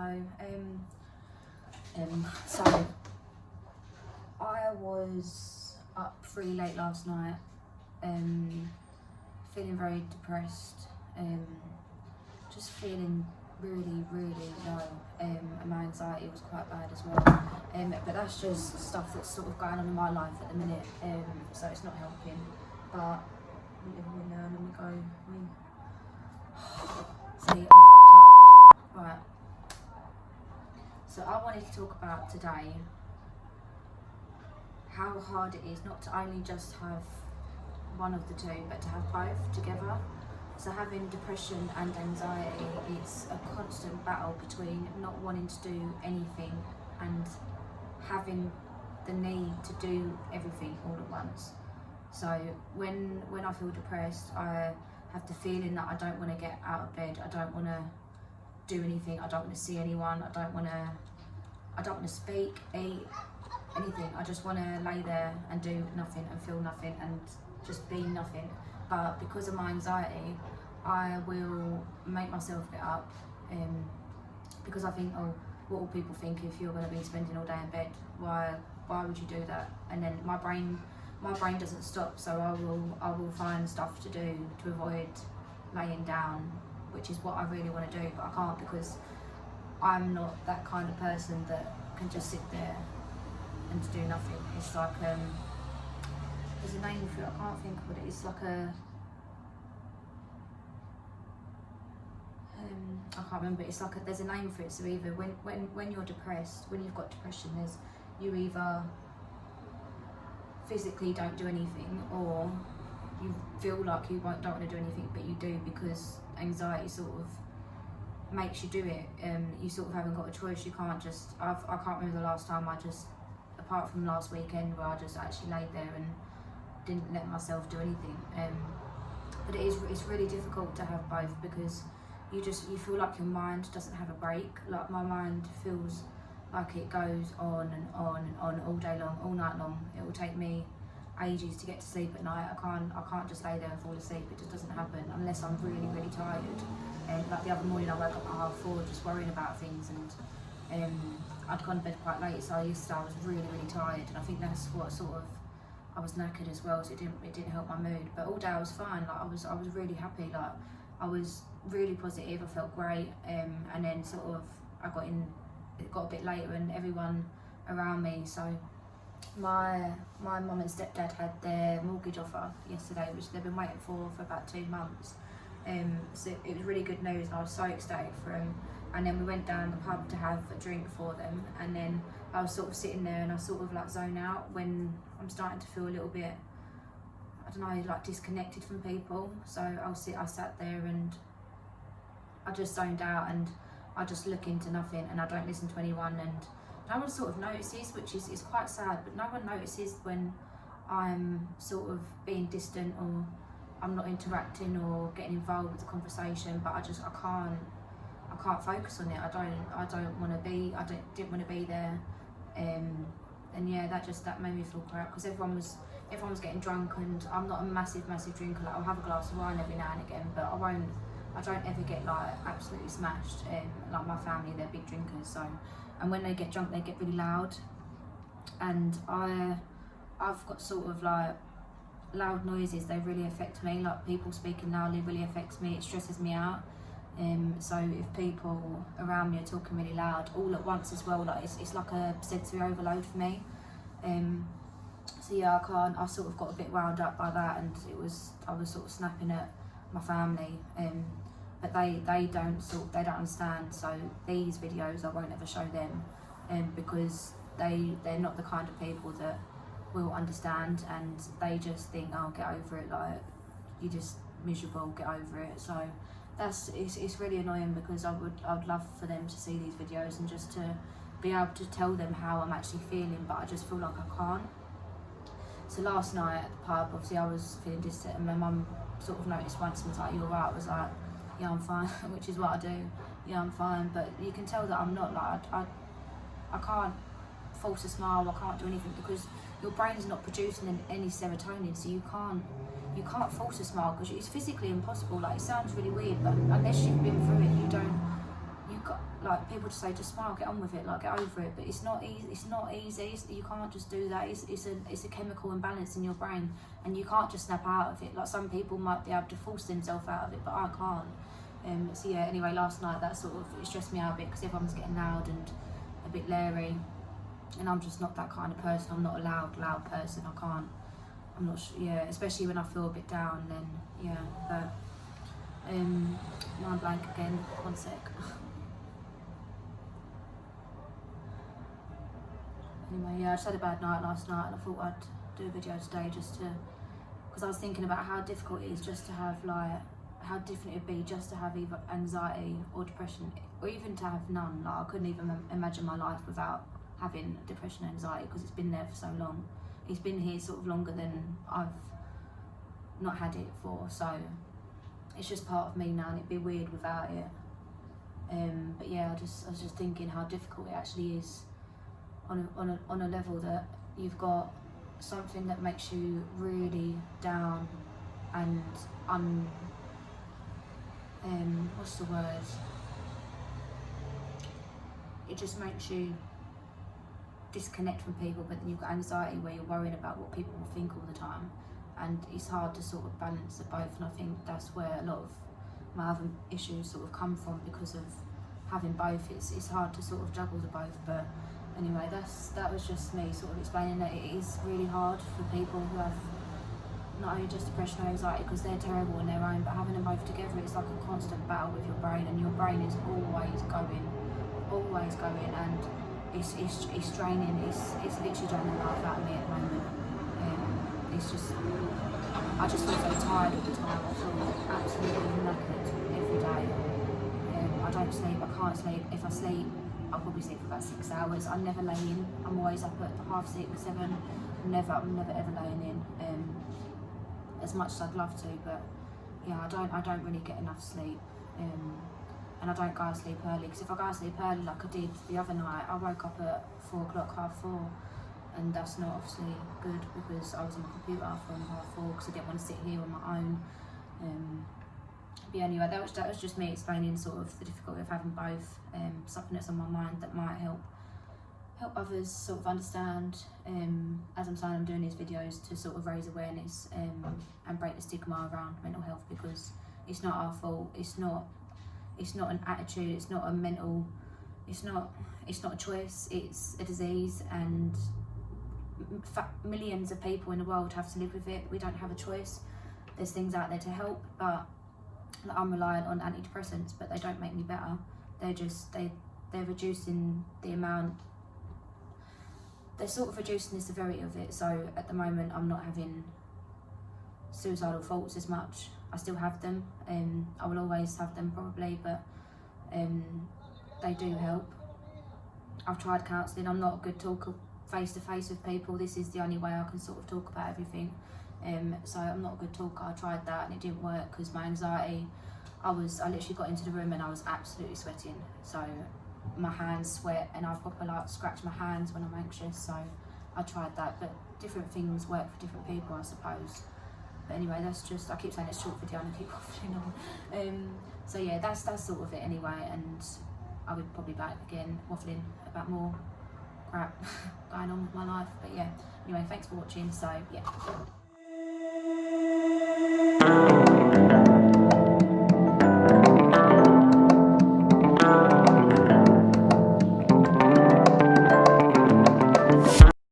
hello. So I was up pretty late last night, feeling very depressed, just feeling really low, and my anxiety was quite bad as well. But that's just stuff that's sort of going on in my life at the minute, so it's not helping. But we live and we learn and we go. See, I fucked up. Right. So I wanted to talk about today how hard it is not to only just have one of the two, but to have both together. So having depression and anxiety, it's a constant battle between not wanting to do anything and having the need to do everything all at once. So when I feel depressed, I have the feeling that I don't want to get out of bed, I don't want to do anything, I don't want to see anyone, I don't want to speak, eat, anything. I just want to lay there and do nothing and feel nothing and just be nothing. But because of my anxiety, I will make myself get up, because I think, oh, what will people think if you're going to be spending all day in bed? Why would you do that? And then my brain doesn't stop, so I will find stuff to do to avoid laying down, which is what I really want to do, but I can't because I'm not that kind of person that can just sit there and do nothing. It's like, there's a name for it, I can't think of what it is. It's like a, I can't remember, it's like there's a name for it. So either when you're depressed, when you've got depression, you either physically don't do anything, or you feel like you don't want to do anything, but you do because anxiety sort of makes you do it. You sort of haven't got a choice. You can't just, I can't remember the last time I just, apart from last weekend where I just actually laid there and didn't let myself do anything. But it's really difficult to have both because you feel like your mind doesn't have a break. Like my mind feels like it goes on and on and on all day long, all night long. It will take me ages to get to sleep at night. I can't just lay there and fall asleep. It just doesn't happen unless I'm really tired. Like the other morning I woke up at 4:30 just worrying about things, and I'd gone to bed quite late, so yesterday I was really tired, and I think that's what sort of, I was knackered as well, so it didn't help my mood. But all day I was fine. Like I was really happy. Like I was really positive. I felt great. And then sort of it got a bit later, and everyone around me. So my mum and stepdad had their mortgage offer yesterday, which they've been waiting for about 2 months. So it was really good news, and I was so ecstatic for them. And then we went down the pub to have a drink for them, and then I was sort of sitting there and I sort of like zone out when I'm starting to feel a little bit, I don't know, like disconnected from people. So I sat there and I just zoned out, and I just look into nothing, and I don't listen to anyone, and no one sort of notices, which is quite sad, but no one notices when I'm sort of being distant, or I'm not interacting or getting involved with the conversation. But I can't focus on it. I didn't want to be there, and yeah, that made me feel crap because everyone was getting drunk, and I'm not a massive drinker. Like I'll have a glass of wine every now and again, but I don't ever get like absolutely smashed. Like my family, they're big drinkers, so, and when they get drunk they get really loud, and I've got sort of like loud noises, they really affect me. Like people speaking loudly really affects me, it stresses me out. So if people around me are talking really loud all at once as well, like it's like a sensory overload for me. So yeah, I sort of got a bit wound up by that, and I was sort of snapping at my family, but they don't understand. So these videos I won't ever show them, because they're not the kind of people that will understand, and they just think, oh, get over it, like you're just miserable, get over it. So it's really annoying because I'd love for them to see these videos and just to be able to tell them how I'm actually feeling, but I just feel like I can't. So last night at the pub, obviously I was feeling distant, and my mum sort of noticed once and was like, "You alright?" I was like, "Yeah, I'm fine," which is what I do. Yeah, I'm fine, but you can tell that I'm not. Like I can't force a smile, I can't do anything because your brain's not producing any serotonin, so you can't force a smile because it's physically impossible. Like it sounds really weird, but unless you've been through it, you got, like, people just say, just smile, get on with it, like, get over it. But it's not easy. It's not easy. You can't just do that. It's a chemical imbalance in your brain, and you can't just snap out of it. Like, some people might be able to force themselves out of it, but I can't. So yeah. Anyway, last night that sort of, it stressed me out a bit because everyone was getting loud and a bit leery, and I'm just not that kind of person. I'm not a loud person. I can't. I'm not sure. Yeah, especially when I feel a bit down. Then yeah, but mind blank again. One sec. Anyway, yeah, I just had a bad night last night, and I thought I'd do a video today just to, because I was thinking about how difficult it is just to have, like, how different it'd be just to have either anxiety or depression, or even to have none. Like, I couldn't even imagine my life without having depression and anxiety, because it's been there for so long. It's been here sort of longer than I've not had it for, so it's just part of me now, and it'd be weird without it. But yeah, I was just thinking how difficult it actually is on a level that you've got something that makes you really down and what's the word? It just makes you disconnect from people, but then you've got anxiety where you're worrying about what people will think all the time, and it's hard to sort of balance the both. And I think that's where a lot of my other issues sort of come from, because of having both. It's hard to sort of juggle the both. But anyway, that was just me sort of explaining that it is really hard for people who have not only just depression or anxiety, because they're terrible on their own, but having them both together, it's like a constant battle with your brain, and your brain is always going, and it's draining. It's literally draining the life out of me at the moment. It's just, I just feel so tired all the time. I feel absolutely knackered every day. I don't sleep. I can't sleep. If I sleep, I'll probably sleep for about 6 hours. I never lay in. I'm always up at 6:30, 7. I'm never ever laying in. As much as I'd love to, but yeah, I don't really get enough sleep. And I don't go to sleep early, because if I go to sleep early like I did the other night, I woke up at 4 o'clock, 3:30, and that's not obviously good, because I was on my computer from 3:30 because I didn't want to sit here on my own. But anyway, that was just me explaining sort of the difficulty of having both, something that's on my mind that might help others sort of understand, as I'm saying, I'm doing these videos to sort of raise awareness and break the stigma around mental health, because it's not our fault. It's not an attitude, it's not a mental, it's not a choice, it's a disease, and millions of people in the world have to live with it. We don't have a choice. There's things out there to help, but I'm reliant on antidepressants, but they don't make me better. They're reducing the amount, they're sort of reducing the severity of it. So at the moment I'm not having suicidal thoughts as much. I still have them, I will always have them probably, but they do help. I've tried counselling. I'm not a good talker face to face with people. This is the only way I can sort of talk about everything. So I'm not a good talker. I tried that and it didn't work, because my anxiety, I literally got into the room and I was absolutely sweating. So my hands sweat, and I've proper like scratch my hands when I'm anxious. So I tried that, but different things work for different people, I suppose. But anyway, that's just, I keep saying it's a short video and I keep waffling on. So yeah, that's sort of it anyway, and I would probably back again waffling about more crap going on with my life. But yeah, anyway, thanks for watching. So yeah.